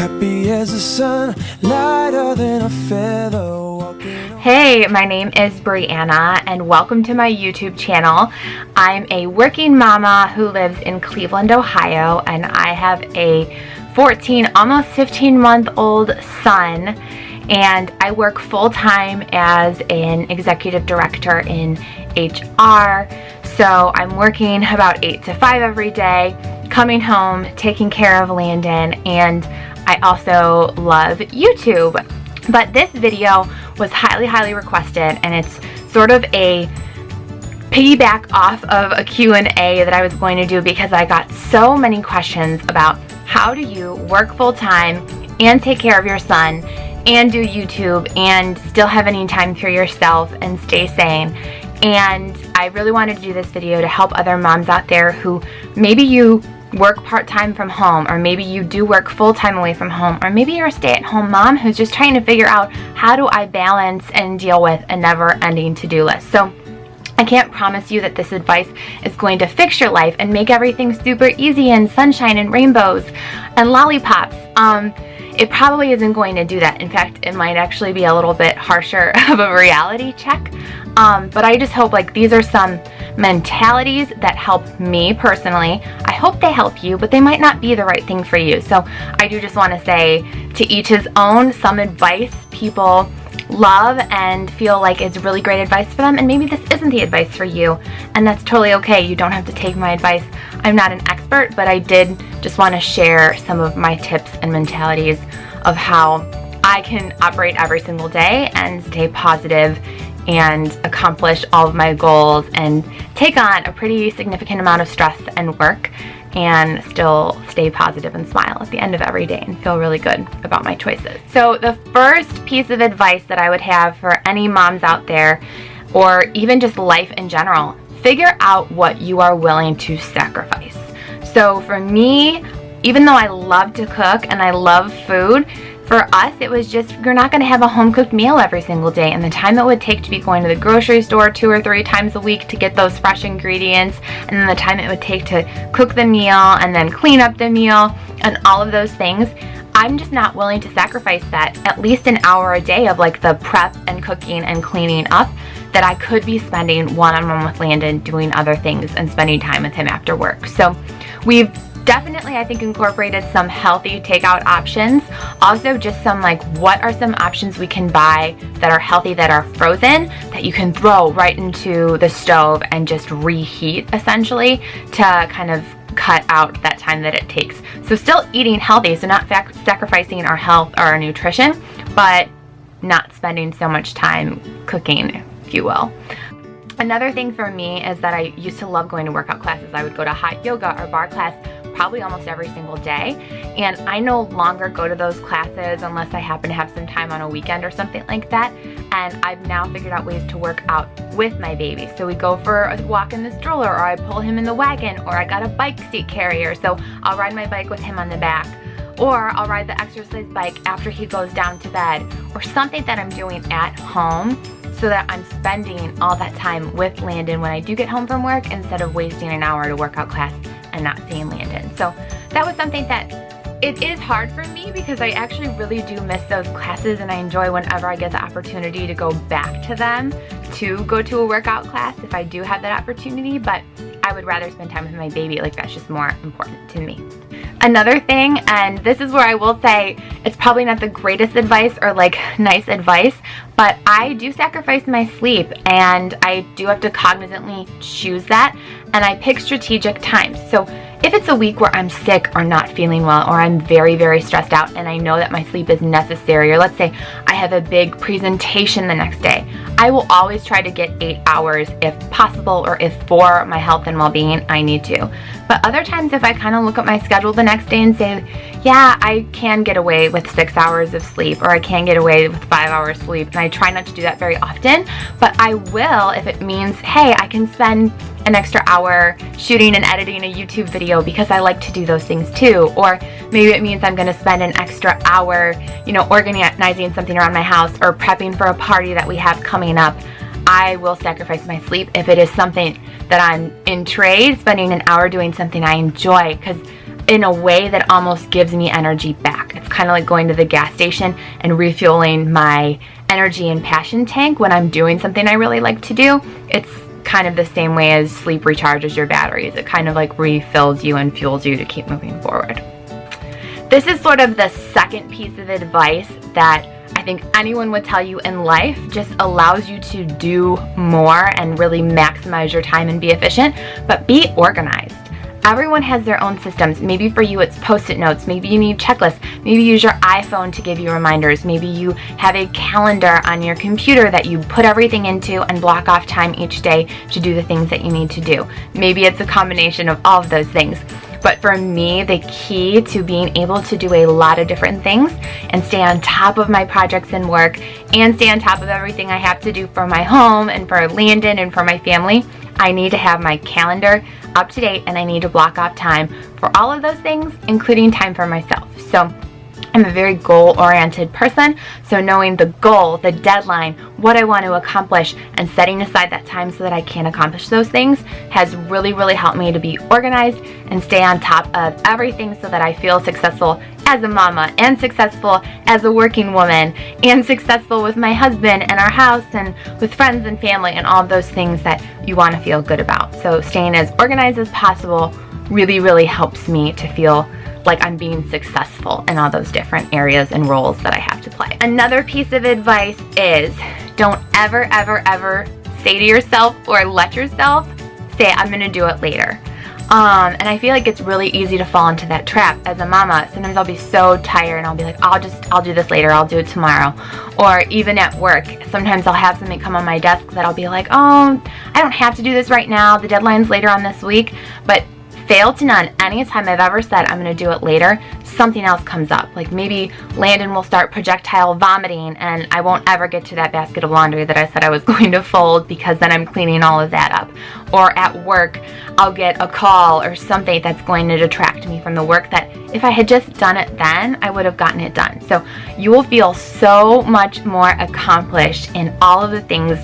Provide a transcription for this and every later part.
happy as the sun, lighter than a feather. Hey, my name is Brianna and welcome to my YouTube channel. I'm a working mama who lives in Cleveland, Ohio, and I have a 14, almost 15-month-old son, and I work full-time as an executive director in HR. So I'm working about 8 to 5 every day, coming home, taking care of Landon, and I also love YouTube. But this video was highly requested, and it's sort of a piggyback off of a Q&A that I was going to do because I got so many questions about how do you work full-time and take care of your son and do YouTube and still have any time for yourself and stay sane. And I really wanted to do this video to help other moms out there who maybe you work part-time from home, or maybe you do work full-time away from home, or maybe you're a stay-at-home mom who's just trying to figure out how do I balance and deal with a never-ending to-do list. So I can't promise you that this advice is going to fix your life and make everything super easy and sunshine and rainbows and lollipops. It probably isn't going to do that. In fact, it might actually be a little bit harsher of a reality check. But I just hope these are some mentalities that help me personally. I hope they help you, but they might not be the right thing for you. So I do just want to say, to each his own. Some advice people love and feel like it's really great advice for them, and maybe this isn't the advice for you, and that's totally okay. You don't have to take my advice. I'm not an expert, but I did just want to share some of my tips and mentalities of how I can operate every single day and stay positive and accomplish all of my goals and take on a pretty significant amount of stress and work and still stay positive and smile at the end of every day and feel really good about my choices. So the first piece of advice that I would have for any moms out there, or even just life in general, figure out what you are willing to sacrifice. So for me, even though I love to cook and I love food, for us, it was just, you're not going to have a home-cooked meal every single day, and the time it would take to be going to the grocery store 2 or 3 times a week to get those fresh ingredients, and then the time it would take to cook the meal and then clean up the meal and all of those things, I'm just not willing to sacrifice that at least an hour a day of the prep and cooking and cleaning up that I could be spending one-on-one with Landon doing other things and spending time with him after work. So we've definitely, I think, incorporated some healthy takeout options. Also, just some what are some options we can buy that are healthy, that are frozen, that you can throw right into the stove and just reheat, essentially, to kind of cut out that time that it takes. So still eating healthy, so not sacrificing our health or our nutrition, but not spending so much time cooking, if you will. Another thing for me is that I used to love going to workout classes. I would go to hot yoga or bar class probably almost every single day, and I no longer go to those classes unless I happen to have some time on a weekend or something like that. And I've now figured out ways to work out with my baby. So we go for a walk in the stroller, or I pull him in the wagon, or I got a bike seat carrier, so I'll ride my bike with him on the back, or I'll ride the exercise bike after he goes down to bed, or something that I'm doing at home so that I'm spending all that time with Landon when I do get home from work, instead of wasting an hour at a workout class and not seeing Landon. So that was something that it is hard for me, because I actually really do miss those classes, and I enjoy whenever I get the opportunity to go back to them, to go to a workout class if I do have that opportunity, but I would rather spend time with my baby. That's just more important to me. Another thing, and this is where I will say it's probably not the greatest advice or nice advice, but I do sacrifice my sleep, and I do have to cognizantly choose that, and I pick strategic times. So if it's a week where I'm sick or not feeling well, or I'm very stressed out and I know that my sleep is necessary, or let's say I have a big presentation the next day, I will always try to get 8 hours if possible, or if for my health and well-being I need to. But other times, if I kind of look at my schedule the next day and say, yeah, I can get away with 6 hours of sleep, or I can get away with 5 hours sleep, and I try not to do that very often, but I will if it means, hey, I can spend an extra hour shooting and editing a YouTube video because I like to do those things too. Or maybe it means I'm going to spend an extra hour, organizing something around my house or prepping for a party that we have coming up. I will sacrifice my sleep if it is something that I'm in trade, spending an hour doing something I enjoy, because in a way that almost gives me energy back. It's kind of like going to the gas station and refueling my energy and passion tank when I'm doing something I really like to do. It's kind of the same way as sleep recharges your batteries. It kind of like refills you and fuels you to keep moving forward. This is sort of the second piece of advice that I think anyone would tell you in life. Just allows you to do more and really maximize your time and be efficient, but be organized. Everyone has their own systems. Maybe for you it's Post-it notes, maybe you need checklists, maybe you use your iPhone to give you reminders, maybe you have a calendar on your computer that you put everything into and block off time each day to do the things that you need to do. Maybe it's a combination of all of those things. But for me, the key to being able to do a lot of different things and stay on top of my projects and work and stay on top of everything I have to do for my home and for Landon and for my family, I need to have my calendar up to date and I need to block off time for all of those things, including time for myself. So I'm a very goal-oriented person, so knowing the goal, the deadline, what I want to accomplish, and setting aside that time so that I can accomplish those things has really, really helped me to be organized and stay on top of everything so that I feel successful as a mama and successful as a working woman and successful with my husband and our house and with friends and family and all of those things that you want to feel good about. So staying as organized as possible really, really helps me to feel like I'm being successful in all those different areas and roles that I have to play. Another piece of advice is don't ever, ever, ever say to yourself or let yourself say, I'm gonna do it later. And I feel like it's really easy to fall into that trap as a mama. Sometimes I'll be so tired and I'll be like, I'll do this later, I'll do it tomorrow. Or even at work, sometimes I'll have something come on my desk that I'll be like, oh, I don't have to do this right now, the deadline's later on this week. But fail to none, anytime I've ever said I'm going to do it later, something else comes up. Like maybe Landon will start projectile vomiting and I won't ever get to that basket of laundry that I said I was going to fold because then I'm cleaning all of that up. Or at work, I'll get a call or something that's going to detract me from the work that if I had just done it then, I would have gotten it done. So you will feel so much more accomplished in all of the things,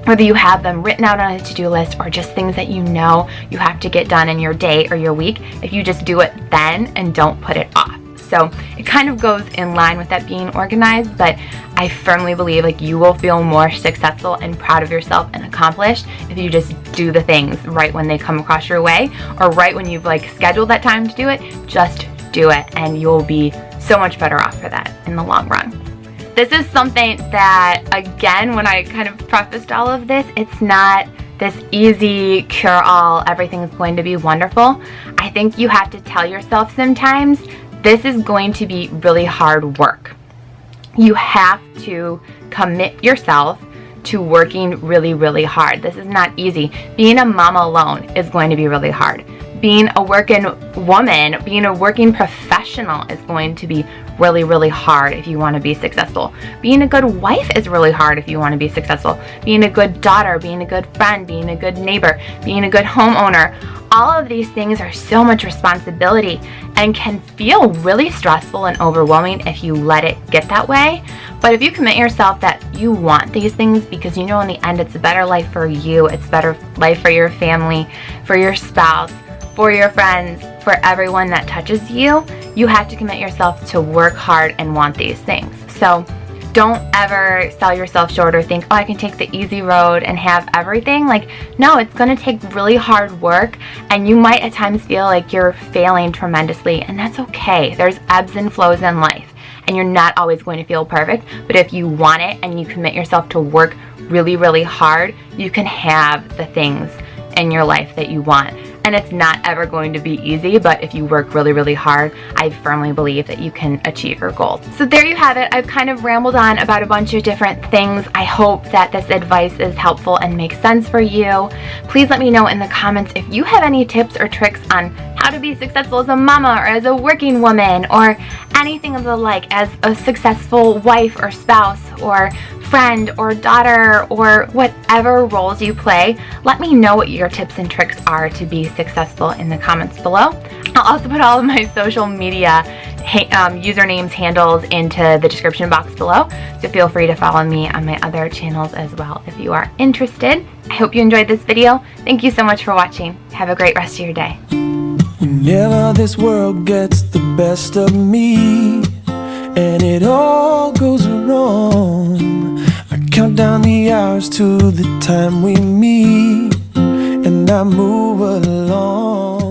whether you have them written out on a to-do list or just things that you know you have to get done in your day or your week, if you just do it then and don't put it off. So it kind of goes in line with that being organized, but I firmly believe like you will feel more successful and proud of yourself and accomplished if you just do the things right when they come across your way or right when you've like scheduled that time to do it, just do it and you'll be so much better off for that in the long run. This is something that, again, when I kind of prefaced all of this, it's not this easy cure-all, everything's going to be wonderful. I think you have to tell yourself sometimes, this is going to be really hard work. You have to commit yourself to working really, really hard. This is not easy. Being a mama alone is going to be really hard. Being a working woman, being a working professional is going to be really, really hard if you want to be successful. Being a good wife is really hard if you want to be successful. Being a good daughter, being a good friend, being a good neighbor, being a good homeowner, all of these things are so much responsibility and can feel really stressful and overwhelming if you let it get that way. But if you commit yourself that you want these things because you know in the end it's a better life for you, it's a better life for your family, for your spouse, for your friends, for everyone that touches you, you have to commit yourself to work hard and want these things. So don't ever sell yourself short or think, oh, I can take the easy road and have everything. Like, no, it's going to take really hard work and you might at times feel like you're failing tremendously, and that's okay. There's ebbs and flows in life and you're not always going to feel perfect, but if you want it and you commit yourself to work really, really hard, you can have the things in your life that you want. And it's not ever going to be easy, but if you work really, really hard, I firmly believe that you can achieve your goals. So there you have it. I've kind of rambled on about a bunch of different things. I hope that this advice is helpful and makes sense for you. Please let me know in the comments if you have any tips or tricks on how to be successful as a mama or as a working woman or anything of the like, as a successful wife or spouse or friend or daughter or whatever roles you play. Let me know what your tips and tricks are to be successful in the comments below. I'll also put all of my social media usernames, handles into the description box below, so feel free to follow me on my other channels as well if you are interested. I hope you enjoyed this video. Thank you so much for watching. Have a great rest of your day. Whenever this world gets the best of me, cars to the time we meet, and I move along.